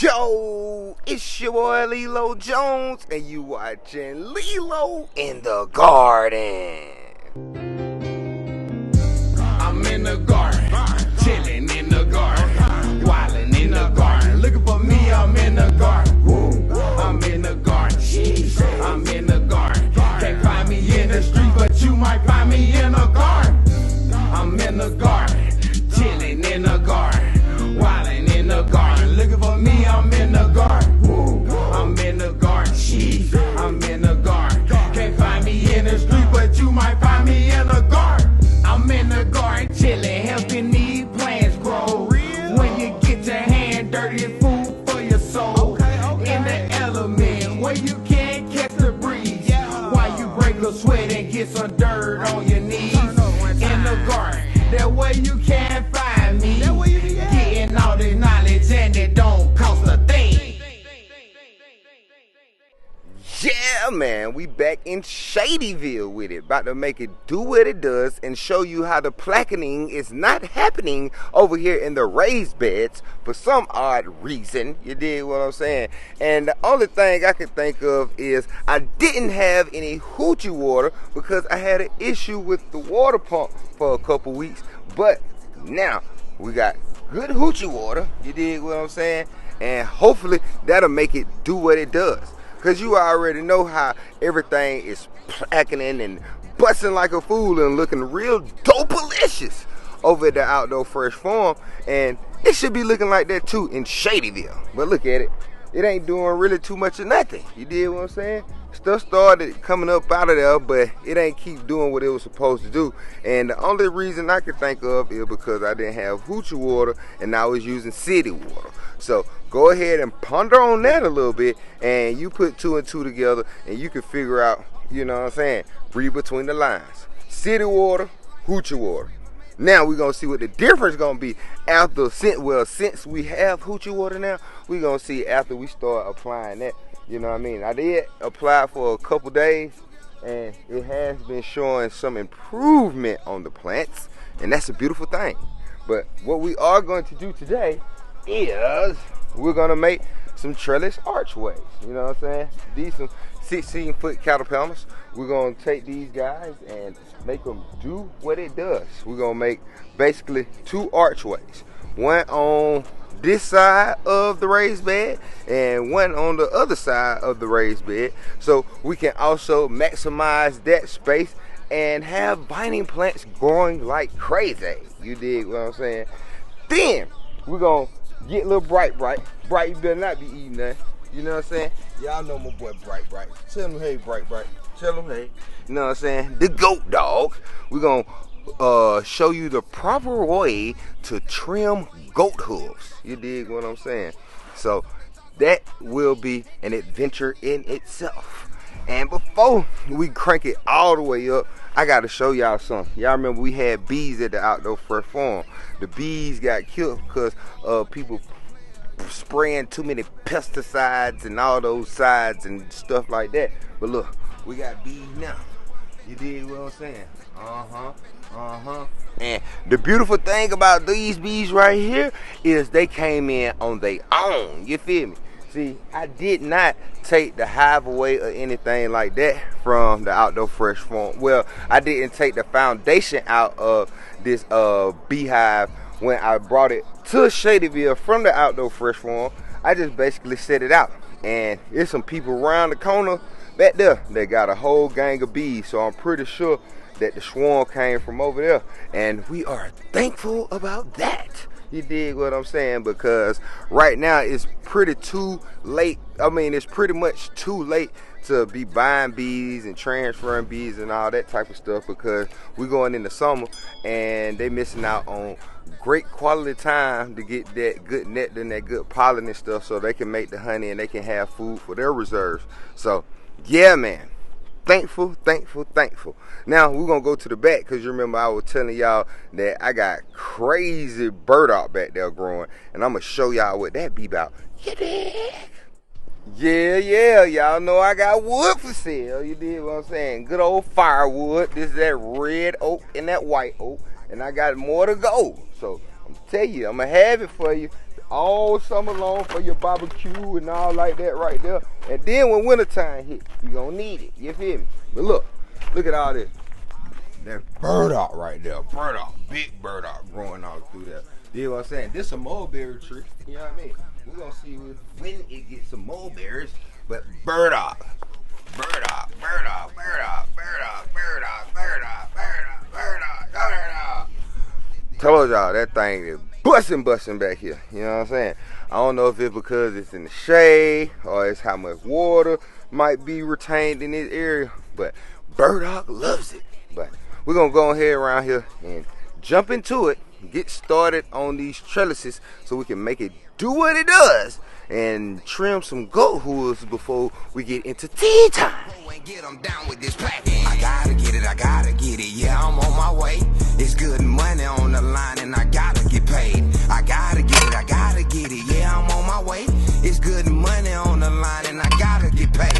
Yo, it's your boy Lelo Jones, and you watching Lelo in the Garden. I'm in the garden, chilling in the garden, wilding in the garden. Looking for me, I'm in the garden. I'm in the garden, I'm in the garden. Can't find me in the street, but you might find me in the garden. I'm in the garden, chilling in the garden, wilding in the garden. Looking for me, I'm in the garden. I'm in the garden, I'm in the garden. Can't find me in the street, but you might find me in the garden. I'm in the garden, chilling, helping these plants grow. When you get your hand dirty, it's food for your soul. In the element, where you can't catch the breeze. While you break a sweat and get some dirt on your knees. In the garden, that way you can't find me. Getting all this knowledge and it don't cost a thing. Yeah, man, we back in Shadyville with it. About to make it do what it does and show you how the placketing is not happening over here in the raised beds for some odd reason. You dig what I'm saying? And the only thing I can think of is I didn't have any hoochie water because I had an issue with the water pump for a couple weeks. But now we got good hoochie water. You dig what I'm saying? And hopefully that'll make it do what it does. Because you already know how everything is placketing and busting like a fool and looking real dope-alicious over at the Outdoor Fresh Farm. And it should be looking like that too in Shadyville. But look at it. It ain't doing really too much of nothing. You dig what I'm saying? Stuff started coming up out of there, but it ain't keep doing what it was supposed to do. And the only reason I could think of is because I didn't have hoochie water and I was using city water. So go ahead and ponder on that a little bit, and you put two and two together, and you can figure out, you know what I'm saying, read between the lines. City water, hoochie water. Now we're going to see what the difference going to be after, since we have hoochie water now, we're going to see after we start applying that. You know what I mean? I did apply for a couple days, and it has been showing some improvement on the plants, and that's a beautiful thing. But what we are going to do today is we're going to make some trellis archways. You know what I'm saying? These some 16-foot caterpillars. We're going to take these guys and make them do what it does. We're going to make basically two archways. One on this side of the raised bed and one on the other side of the raised bed, so we can also maximize that space and have vining plants growing like crazy. You dig what I'm saying? Then we're going to get a little Bright. You better not be eating that. You know what I'm saying? Y'all know my boy Bright. Tell him hey, Bright. Tell him hey. You know what I'm saying? The goat dog. We're going to show you the proper way to trim goat hooves. You dig what I'm saying? So that will be an adventure in itself. And before we crank it all the way up, I got to show y'all something. Y'all remember we had bees at the Outdoor Fresh Farm. The bees got killed because people spraying too many pesticides and all those sides and stuff like that. But look, we got bees now. You dig what I'm saying? And the beautiful thing about these bees right here is they came in on their own. You feel me? See, I did not take the hive away or anything like that from the Outdoor Fresh Farm. Well, I didn't take the foundation out of this beehive when I brought it to Shadyville from the Outdoor Fresh Farm. I just basically set it out. And there's some people around the corner back there that got a whole gang of bees. So I'm pretty sure that the swarm came from over there. And we are thankful about that. You dig what I'm saying? Because right now it's pretty too late. I mean, it's pretty much too late to be buying bees and transferring bees and all that type of stuff, because we're going in the summer and they missing out on great quality time to get that good nectar and that good pollen and stuff, so they can make the honey and they can have food for their reserves. So yeah, man, thankful. Now we're gonna go to the back, because you remember I was telling y'all that I got crazy burdock back there growing, and I'm gonna show y'all what that be about. You dig? Yeah, y'all know I got wood for sale. You dig what I'm saying? Good old firewood. This is that red oak and that white oak, and I got more to go. So I'm tell you, I'm gonna have it for you all summer long for your barbecue and all like that right there. And then when wintertime hit, you gonna need it. You feel me? But look at all this. That burdock right there. Burdock. Big burdock growing all through there. You know what I'm saying? This a mulberry tree. You know what I mean? We're gonna see when it gets some mulberries. But burdock. Burdock. Burdock. Burdock. Burdock. Burdock. Burdock. Burdock. Burdock. Burdock. Told y'all that thing is busting back here. You know what I'm saying? I don't know if it's because it's in the shade or it's how much water might be retained in this area, but burdock loves it. But we're gonna go ahead around here and jump into it, get started on these trellises so we can make it do what it does and trim some goat hooves before we get into tea time. Get them down with this platinum. I gotta get it, yeah, I'm on my way. It's good money on the line and I gotta get paid. I gotta get it, yeah, I'm on my way. It's good money on the line and I gotta get paid.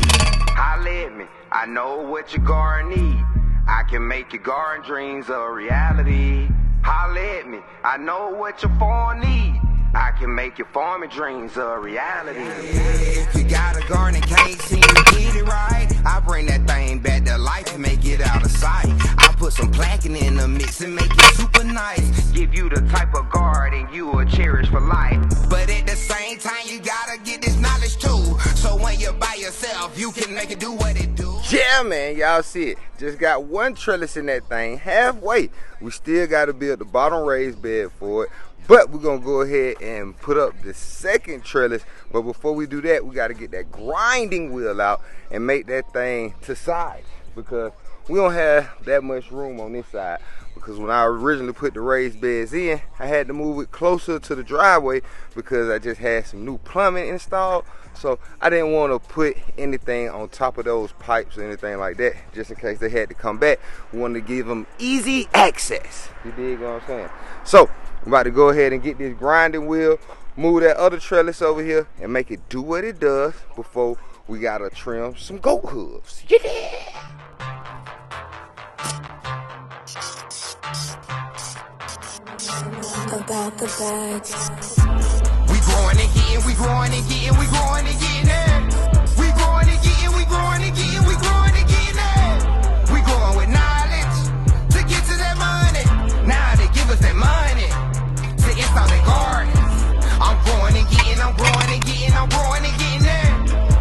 Holla at me, I know what your garden need. I can make your garden dreams a reality. Holla at me, I know what your farm need. I can make your farming dreams a reality. If you got a garden and can't seem to get it right, I bring that thing back to life and make it out of sight. I put some planking in the mix and make it super nice. Give you the type of garden you will cherish for life. But at the same time, you gotta get this knowledge too. So when you're by yourself, you can make it do what it do. Yeah, man, y'all see it. Just got one trellis in that thing halfway. We still gotta build the bottom raised bed for it. But we're gonna go ahead and put up the second trellis. But before we do that, we gotta get that grinding wheel out and make that thing to size, because we don't have that much room on this side. Because when I originally put the raised beds in, I had to move it closer to the driveway because I just had some new plumbing installed. So I didn't want to put anything on top of those pipes or anything like that, just in case they had to come back. We wanted to give them easy access. You dig what I'm saying? So I'm about to go ahead and get this grinding wheel, move that other trellis over here, and make it do what it does before we gotta trim some goat hooves. Yeah! About the bags. We growing and getting, we growing and getting, we growing and getting there. We growing and getting, we growing and getting, we growing and getting there. We growing with knowledge to get to that money. Now they give us that money to install their gardens. I'm growing and getting, I'm growing and getting, I'm growing and getting there.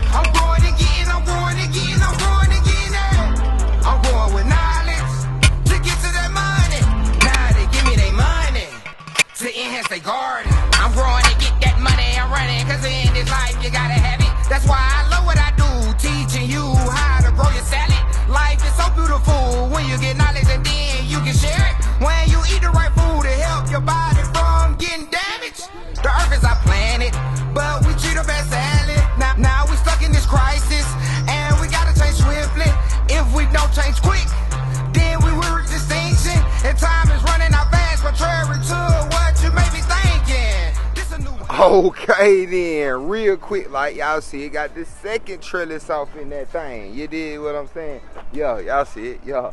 I'm growing and getting, I'm growing and getting, I'm growing and getting there. I'm growing with knowledge to get to that money. Now they give me their money to enhance their garden. I'm growing to get that money, I'm running, cause in this life you gotta have it. That's why I love what I do, teaching you how to grow your salad. Life is so beautiful when you get knowledge and then you can share it. When you eat the right food to help your body from getting damaged. The earth is our planet, but we treat her as salad. Now we stuck in this crisis, and we gotta change swiftly. If we don't change quick, then we will reach extinction. And time is running out fast, contrary to what you may be thinking. This a new one. Okay then, real quick, like y'all see it, got this second trellis off in that thing. You did what I'm saying? Yeah, y'all see it? Yeah,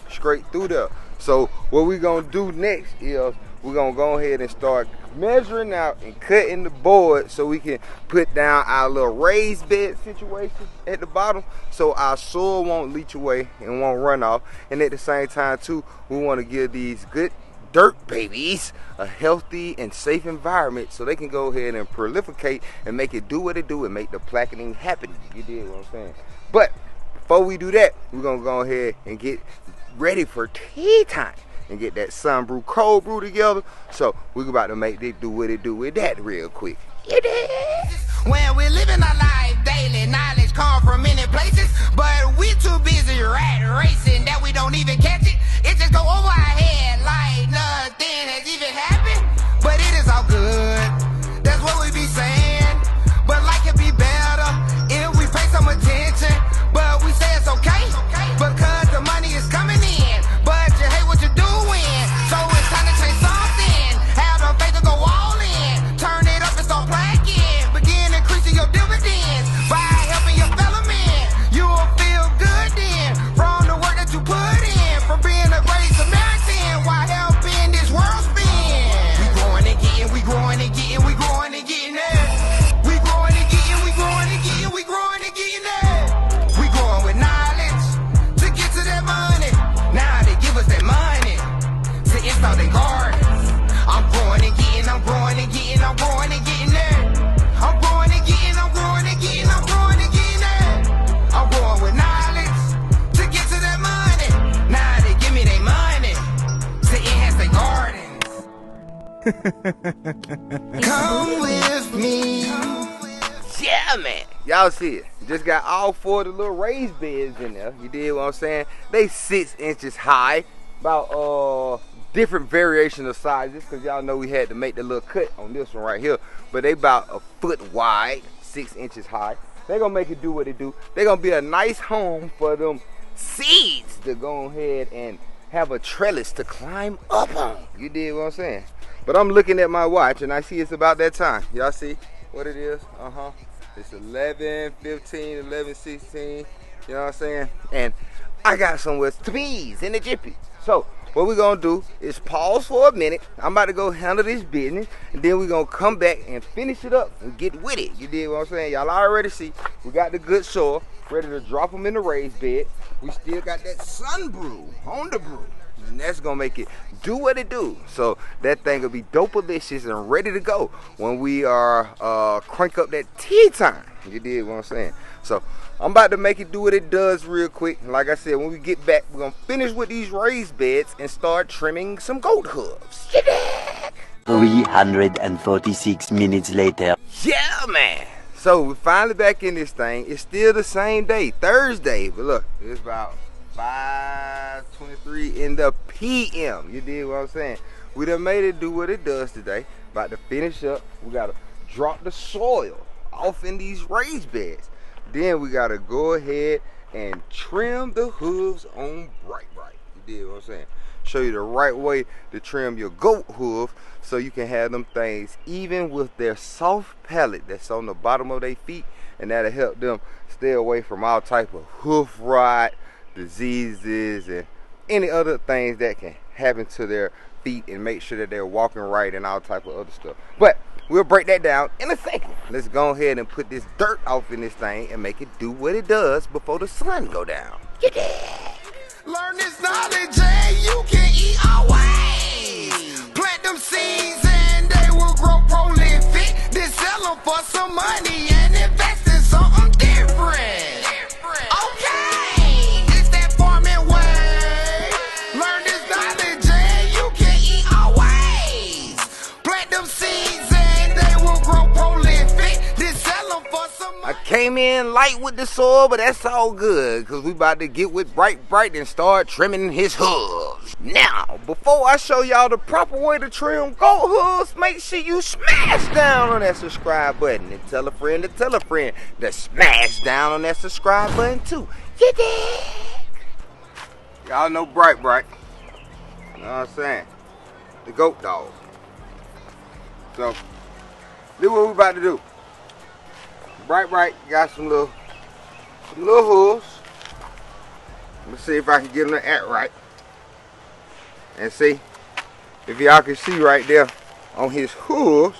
straight through there. So what we gonna do next is we're gonna go ahead and start measuring out and cutting the board so we can put down our little raised bed situation at the bottom so our soil won't leach away and won't run off. And at the same time too, we want to give these good dirt babies a healthy and safe environment so they can go ahead and proliferate and make it do what it do and make the placketing happen. You did what I'm saying? But before we do that, we're gonna go ahead and get ready for tea time and get that sun brew cold brew together. So we're about to make it do what it do with that real quick. You did? When we're living our life daily, knowledge come from many places, but we're too busy rat racing that we don't even catch it. It just go over our head like nothing has even happened. But it is all good, that's what we be saying. But life can be better if we pay some attention. But we say it's okay, because the money is coming in, but you hate what you're doing. So it's time to change something. Have the faith to go all in. Turn it up and start blacking. Begin increasing your dividends. Come with me. Yeah, man. Y'all see it. Just got all 4 of the little raised beds in there. You dig what I'm saying? They 6 inches high. About different variation of sizes, because y'all know we had to make the little cut on this one right here. But they about a foot wide, 6 inches high. They gonna make it do what it do. They gonna be a nice home for them seeds to go ahead and have a trellis to climb up on. You dig what I'm saying? But I'm looking at my watch and I see it's about that time. Y'all see what it is? It's 11:15, 11:16. You know what I'm saying? And I got somewhere to be in the jiffy. So what we're gonna do is pause for a minute. I'm about to go handle this business, and then we're gonna come back and finish it up and get with it. You dig what I'm saying? Y'all already see we got the good soil ready to drop them in the raised bed. We still got that sun brew on the brew, and that's gonna make it do what it do. So that thing will be dope-alicious and ready to go when we are crank up that tea time. You dig what I'm saying? So I'm about to make it do what it does real quick. Like I said, when we get back, we're gonna finish with these raised beds and start trimming some goat hooves. 346 minutes later. Yeah, man. So we're finally back in this thing. It's still the same day, Thursday, but look, it's about 5:23 in the PM. You dig what I'm saying? We done made it do what it does today. About to finish up. We gotta drop the soil off in these raised beds. Then we gotta go ahead and trim the hooves on bright. You dig what I'm saying? Show you the right way to trim your goat hoof so you can have them things even with their soft pellet that's on the bottom of their feet, and that'll help them stay away from all type of hoof rot, diseases, and any other things that can happen to their feet, and make sure that they're walking right and all type of other stuff. But we'll break that down in a second. Let's go ahead and put this dirt off in this thing and make it do what it does before the sun go down. Learn this knowledge and you can eat always. Plant them seeds and they will grow prolific. Then sell them for some money and invest in something different. Okay, it's that farming way. Learn this knowledge and you can eat always. Plant them seeds and they will grow prolific. Then sell them for some money. I came in light with the soil, but that's all good, because we about to get with Bright and start trimming his hooves. Now, before I show y'all the proper way to trim goat hooves, make sure you smash down on that subscribe button and tell a friend to smash down on that subscribe button too. You dig? Y'all know Bright. You know what I'm saying? The goat dog. So, this is what we about to do. Bright got some little hooves. Let me see if I can get them to act right. And see if y'all can see right there on his hooves,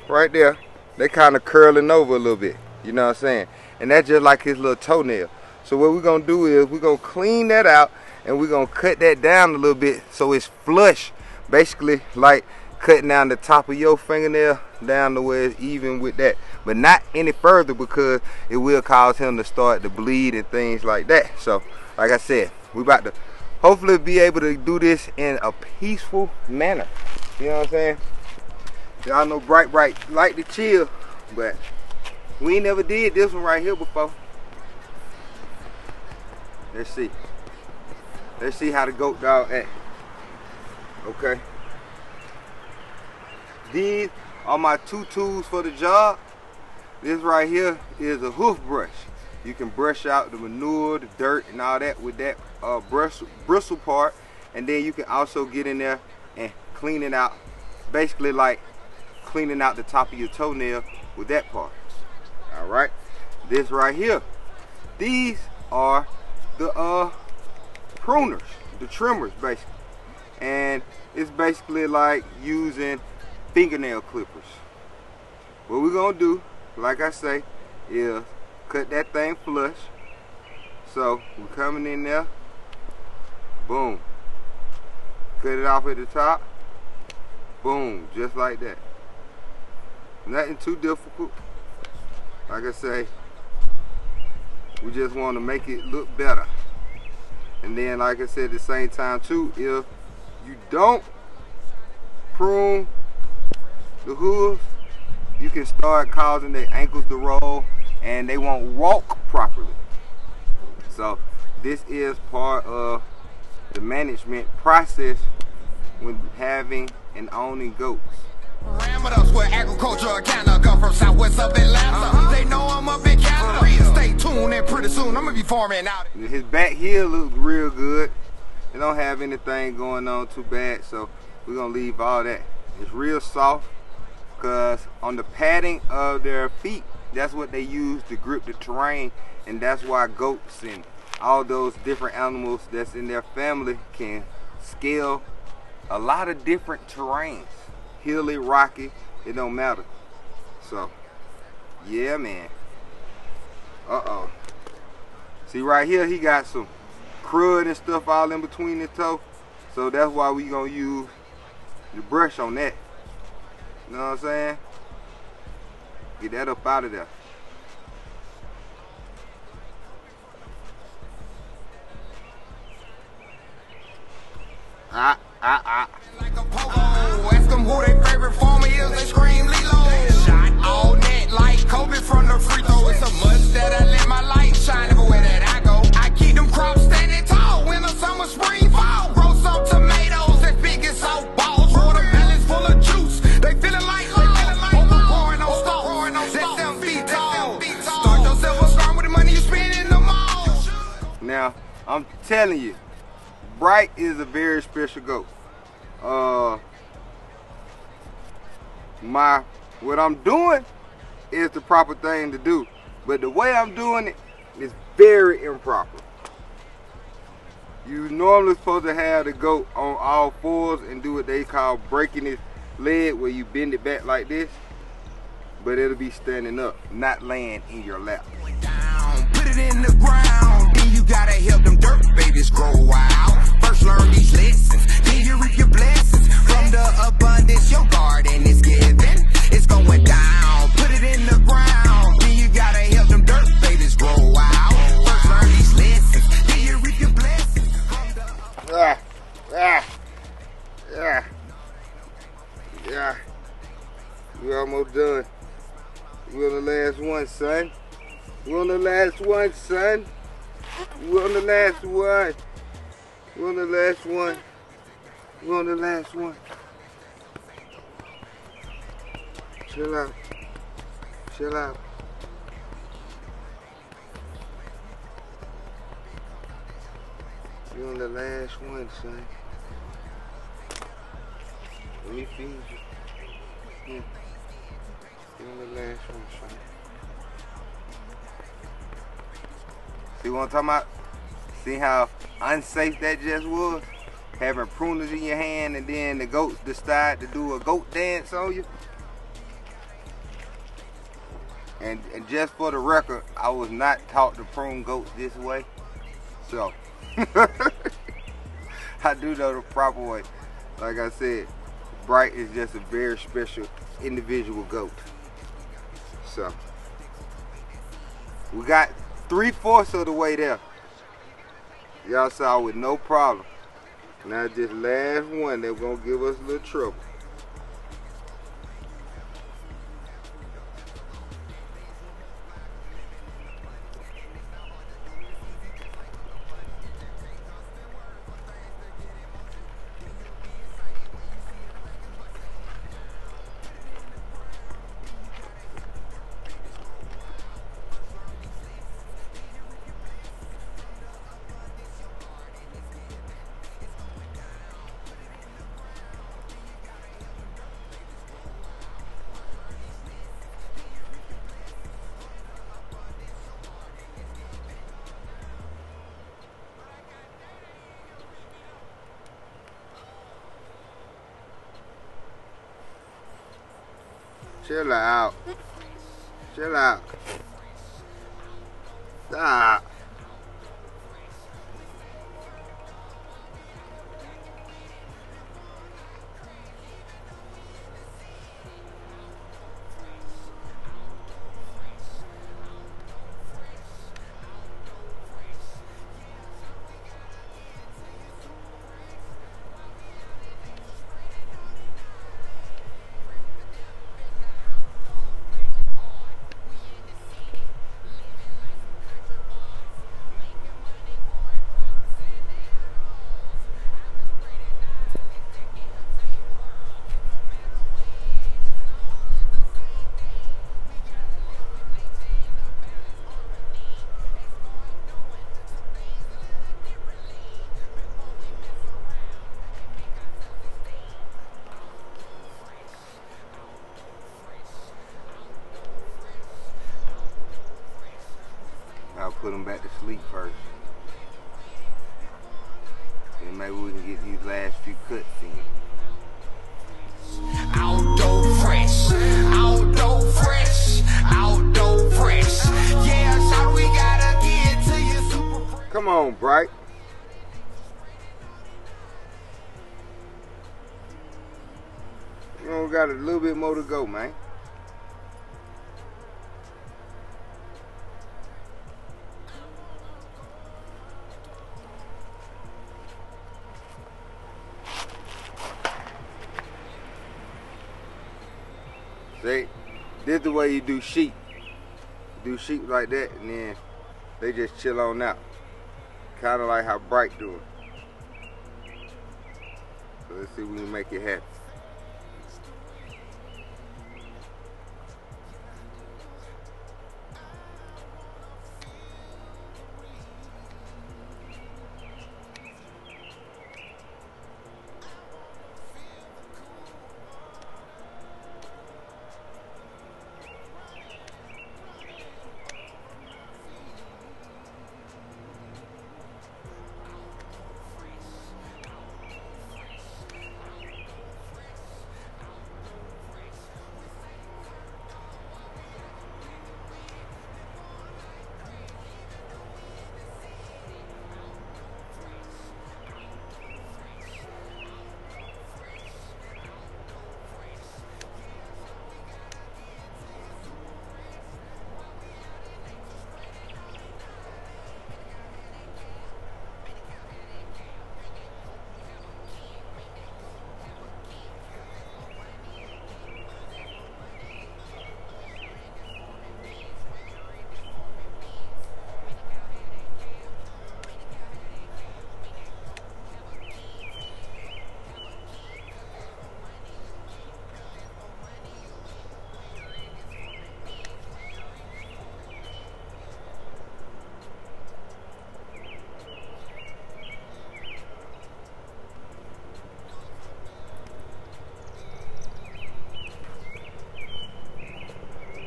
right there, they kind of curling over a little bit. You know what I'm saying? And that's just like his little toenail. So what we're gonna do is we're gonna clean that out and we're gonna cut that down a little bit so it's flush. Basically like cutting down the top of your fingernail down to where it's even with that, but not any further, because it will cause him to start to bleed and things like that. So like I said, we about to hopefully be able to do this in a peaceful manner. You know what I'm saying? Y'all know Bright like to chill, but we ain't never did this one right here before. Let's see how the goat dog act. Okay, these are my 2 tools for the job. This right here is a hoof brush. You can brush out the manure, the dirt, and all that with that bristle part, and then you can also get in there and clean it out, basically like cleaning out the top of your toenail with that part. All right, this right here, these are the pruners, the trimmers basically, and it's basically like using fingernail clippers. What we're gonna do, like I say, is cut that thing flush. So we're coming in there, boom, cut it off at the top, boom, just like that. Nothing too difficult. Like I say, we just want to make it look better. And then like I said, at the same time too, if you don't prune the hooves, you can start causing their ankles to roll and they won't walk properly. So this is part of the management process when having and owning goats. Parameters where agriculture kinda come from southwest of Atlanta. They know I'm up in Canada. Stay tuned and pretty soon I'm gonna be farming out. His back here looks real good. They don't have anything going on too bad, so we're gonna leave all that. It's real soft because on the padding of their feet, that's what they use to grip the terrain, and that's why goats and all those different animals that's in their family can scale a lot of different terrains. Hilly, rocky, it don't matter. So, yeah, man. Uh-oh. See right here, he got some crud and stuff all in between the toe. So that's why we gonna use the brush on that. You know what I'm saying? Get that up out of there. Like a pogo. Ask them who their favorite farmer is, they scream Lelo. Shot all net like Kobe from the free throw. It's a must that I let my light shine everywhere that I go. I keep them crops standing tall. Winter, summer, spring, fall. Grow some tomatoes as big as softballs. Watermelons full of juice. They feeling like pouring on stone. That's 7 feet tall. Start yourself a start with the money you spend in the mall. Now, I'm telling you, Bright is a very special goat. What I'm doing is the proper thing to do, but the way I'm doing it is very improper. You normally supposed to have the goat on all fours and do what they call breaking his leg, where you bend it back like this, but it'll be standing up, not laying in your lap. Down, put it in the ground. Then you gotta help them dirt babies grow wild. First learn these lessons, then you reap your blessings. From the abundance your garden is giving, it's going down. Put it in the ground. Then you gotta help them dirt babies grow wild. First learn these lessons, then you reap your blessings. Yeah. We almost done. We on the last one, son. We on the last one, son. We on the last one. We on the last one. We on the last one. Chill out. Chill out. We on the last one, son. Let me feed you. Here. We on the last one, son. See what I'm talking about? See how unsafe that just was? Having pruners in your hand and then the goats decide to do a goat dance on you. And just for the record, I was not taught to prune goats this way. So, I do know the proper way. Like I said, Bright is just a very special individual goat. So, we got 3/4 of the way there. Y'all saw with no problem. Now this last one that's gonna give us a little trouble. Chill out. Chill out. Stop. put them back to sleep first. And maybe we can get these last few cuts in. Outdoor fresh, outdoor fresh, outdoor fresh. Yeah, so we gotta get to you super fresh. Come on, Bright. You know, we got a little bit more to go, man. See, this is the way you do sheep. Do sheep like that, and then they just chill on out. Kind of like how Bright doing. So let's see if we can make it happen.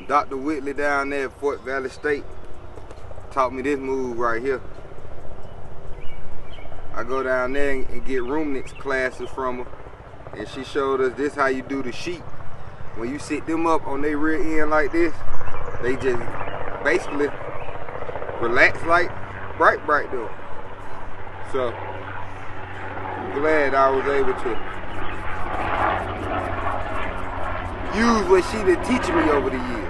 Dr. Whitley down there at Fort Valley State taught me this move right here. I go down there and get roommates classes from her, and she showed us this how you do the sheep. When you sit them up on their rear end like this, they just basically relax like Bright do. So I'm glad I was able to use what she been teaching me over the years.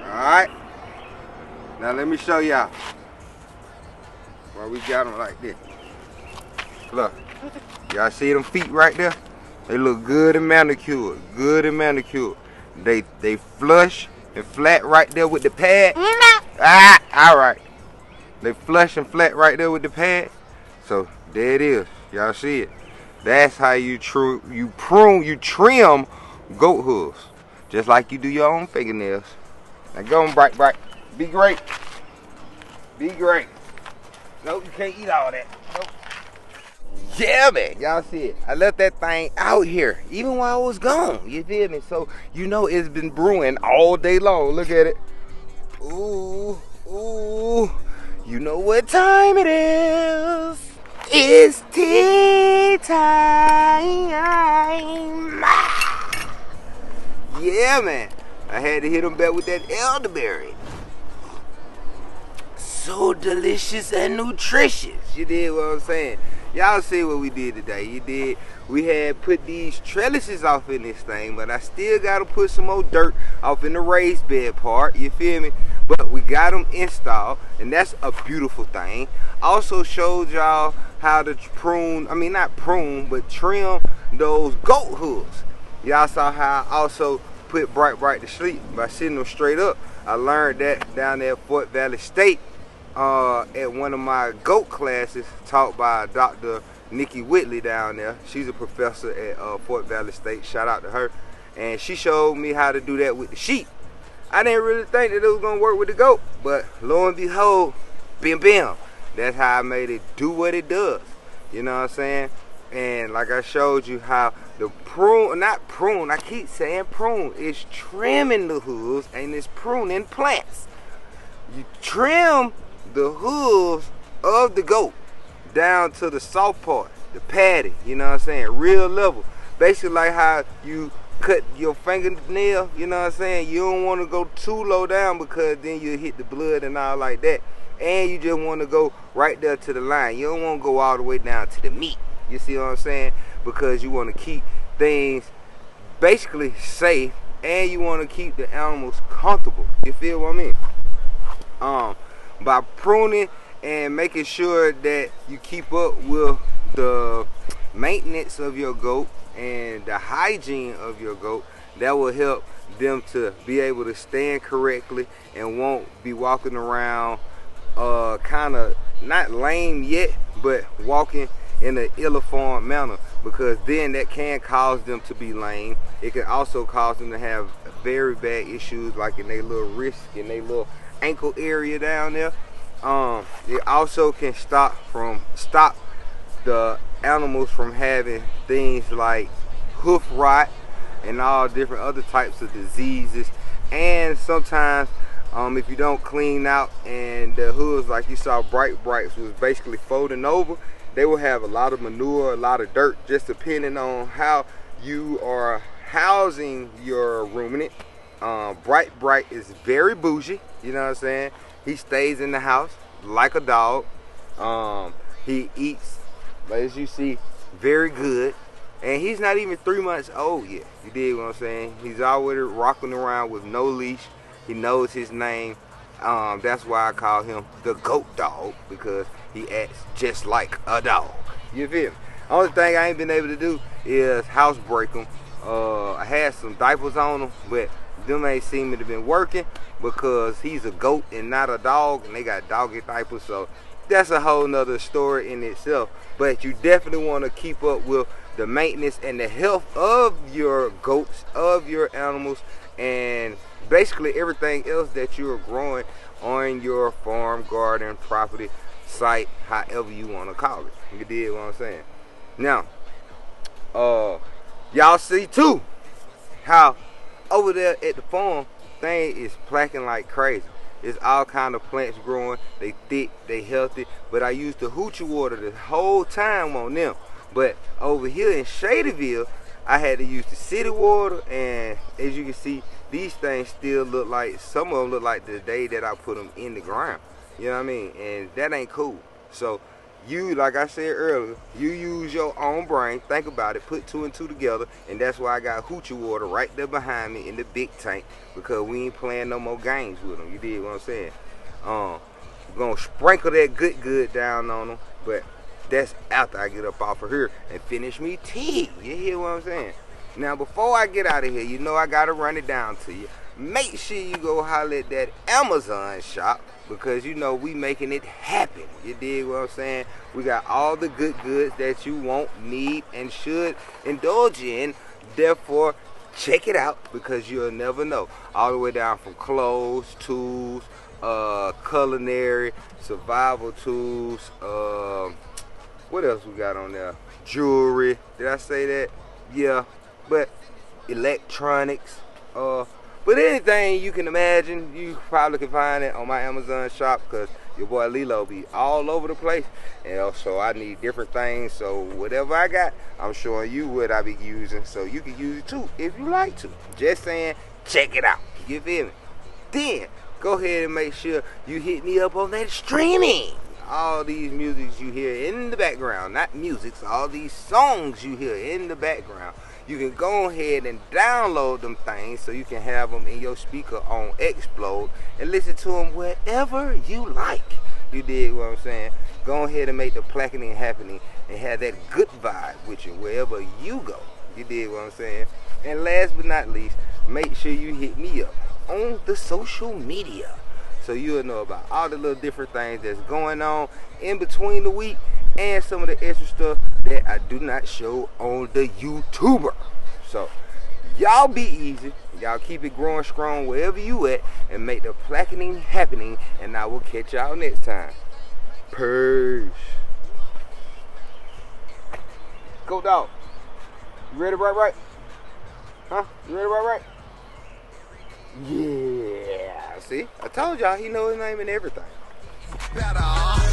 Alright, now let me show y'all why we got them like this. Look, y'all see them feet right there? They look good and manicured, They flush and flat right there with the pad. Alright. They flush and flat right there with the pad. So there it is. Y'all see it. That's how you trim goat hooves. Just like you do your own fingernails. Now go on, Bright. Be great. Be great. Nope, you can't eat all that. Nope. Yeah, man. Y'all see it. I left that thing out here, even while I was gone. You feel me? So, you know it's been brewing all day long. Look at it. Ooh. You know what time it is. It's tea time. Yeah, man. I had to hit them back with that elderberry. So delicious and nutritious. You did what I'm saying. Y'all see what we did today. We had put these trellises off in this thing, but I still got to put some more dirt off in the raised bed part. You feel me? But we got them installed, and that's a beautiful thing. Also showed y'all how to trim those goat hooves. Y'all saw how I also put Bright to sleep by sitting them straight up. I learned that down there at Fort Valley State at one of my goat classes taught by Dr. Nikki Whitley down there. She's a professor at Fort Valley State. Shout out to her. And she showed me how to do that with the sheep. I didn't really think that it was going to work with the goat, but lo and behold, bim. That's how I made it do what it does. You know what I'm saying? And like I showed you how the prune, not prune, I keep saying prune, it's trimming the hooves and it's pruning plants. You trim the hooves of the goat down to the soft part, the patty, you know what I'm saying, real level. Basically like how you cut your fingernail, you know what I'm saying, you don't want to go too low down because then you hit the blood and all like that. And you just want to go right there to the line. You don't want to go all the way down to the meat. You see what I'm saying? Because you want to keep things basically safe and you want to keep the animals comfortable. You feel what I mean? By pruning and making sure that you keep up with the maintenance of your goat and the hygiene of your goat, that will help them to be able to stand correctly and won't be walking around kind of not lame yet, but walking in an ill-informed manner, because then that can cause them to be lame. It can also cause them to have very bad issues like in their little wrist, in their little ankle area down there. It also can stop the animals from having things like hoof rot and all different other types of diseases. And sometimes if you don't clean out and the hooves, like you saw Brights was basically folding over, they will have a lot of manure, a lot of dirt, just depending on how you are housing your ruminant. Bright is very bougie, you know what I'm saying? He stays in the house like a dog. He eats, as you see, very good. And he's not even 3 months old yet. You dig what I'm saying? He's already rocking around with no leash. He knows his name. That's why I call him the goat dog, because he acts just like a dog. You feel me? Only thing I ain't been able to do is housebreak him. I had some diapers on him, but them ain't seem to have been working because he's a goat and not a dog, and they got doggy diapers, so that's a whole nother story in itself. But you definitely want to keep up with the maintenance and the health of your goats, of your animals, and basically everything else that you're growing on your farm, garden, property, site, however you want to call it. You dig what I'm saying? Now, y'all see too how over there at the farm, thing is placking like crazy. It's all kind of plants growing. They thick, they healthy. But I used the hoochie water the whole time on them. But over here in Shadyville, I had to use the city water, and as you can see, these things still look like, some of them look like the day that I put them in the ground. You know what I mean? And that ain't cool. So you, like I said earlier, you use your own brain, think about it, put 2 and 2 together, and that's why I got hoochie water right there behind me in the big tank, because we ain't playing no more games with them. You dig what I'm saying? We're gonna sprinkle that good down on them, but that's after I get up off of here and finish me tea. You hear what I'm saying? Now, before I get out of here, you know I gotta run it down to you. Make sure you go holler at that Amazon shop, because you know we making it happen. You dig what I'm saying? We got all the good goods that you want, need, and should indulge in. Therefore, check it out, because you'll never know. All the way down from clothes, tools, culinary, survival tools, what else we got on there? Jewelry. Did I say that? Yeah. But electronics. But anything you can imagine, you probably can find it on my Amazon shop, because your boy Lelo be all over the place. And also I need different things. So whatever I got, I'm showing you what I be using. So you can use it too if you like to. Just saying, check it out. You feel me? Then go ahead and make sure you hit me up on that streaming. All these musics you hear in the background, not musics, all these songs you hear in the background, you can go ahead and download them things so you can have them in your speaker on Explode and listen to them wherever you like. You dig what I'm saying? Go ahead and make the placking happening and have that good vibe with you wherever you go. You dig what I'm saying? And last but not least, make sure you hit me up on the social media, so you'll know about all the little different things that's going on in between the week, and some of the extra stuff that I do not show on the YouTuber. So y'all be easy. Y'all keep it growing strong wherever you at, and make the placking happening. And I will catch y'all next time. Peace. Go dog. You ready to right? Huh? You ready to right? Yeah. See? I told y'all he know his name and everything. Better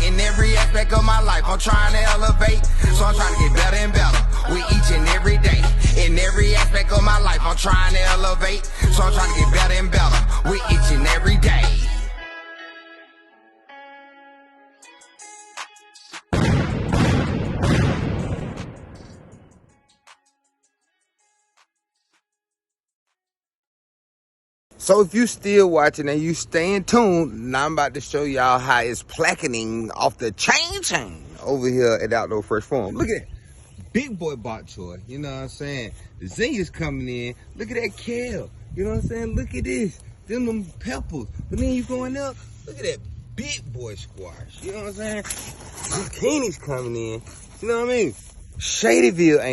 in every aspect of my life, I'm trying to elevate. So I'm trying to get better and better with each and every day. In every aspect of my life, I'm trying to elevate. So I'm trying to get better and better with each and every day. So if you still watching and you staying tuned, now I'm about to show y'all how it's placketing off the chain over here at Outdoor Fresh Farm. Look at that. Big boy bok choy. You know what I'm saying? The zinnias coming in. Look at that kale. You know what I'm saying? Look at this. Them peppers. But then you going up. Look at that big boy squash. You know what I'm saying? Zucchini's coming in. You know what I mean? Shadyville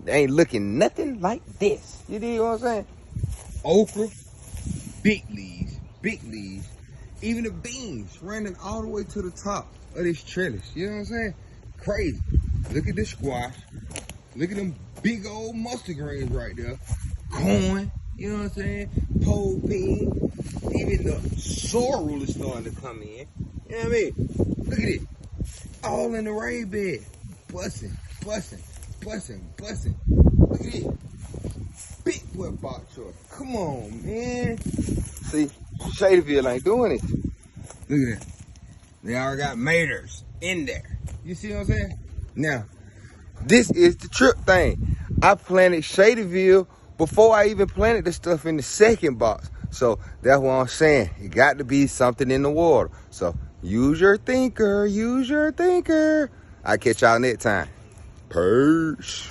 ain't looking nothing like this. You know what I'm saying? Okra. Big leaves, even the beans running all the way to the top of this trellis. You know what I'm saying? Crazy. Look at this squash. Look at them big old mustard greens right there. Corn, you know what I'm saying? Pole bean. Even the sorrel is starting to come in. You know what I mean? Look at it. All in the raised bed. Busting. Look at it. Big boy bok choy. Come on, man. See, Shadyville ain't doing it. Look at that. They already got maters in there. You see what I'm saying? Now, this is the trip thing. I planted Shadyville before I even planted the stuff in the second box. So that's what I'm saying. It got to be something in the water. So use your thinker. I'll catch y'all next time. Peace.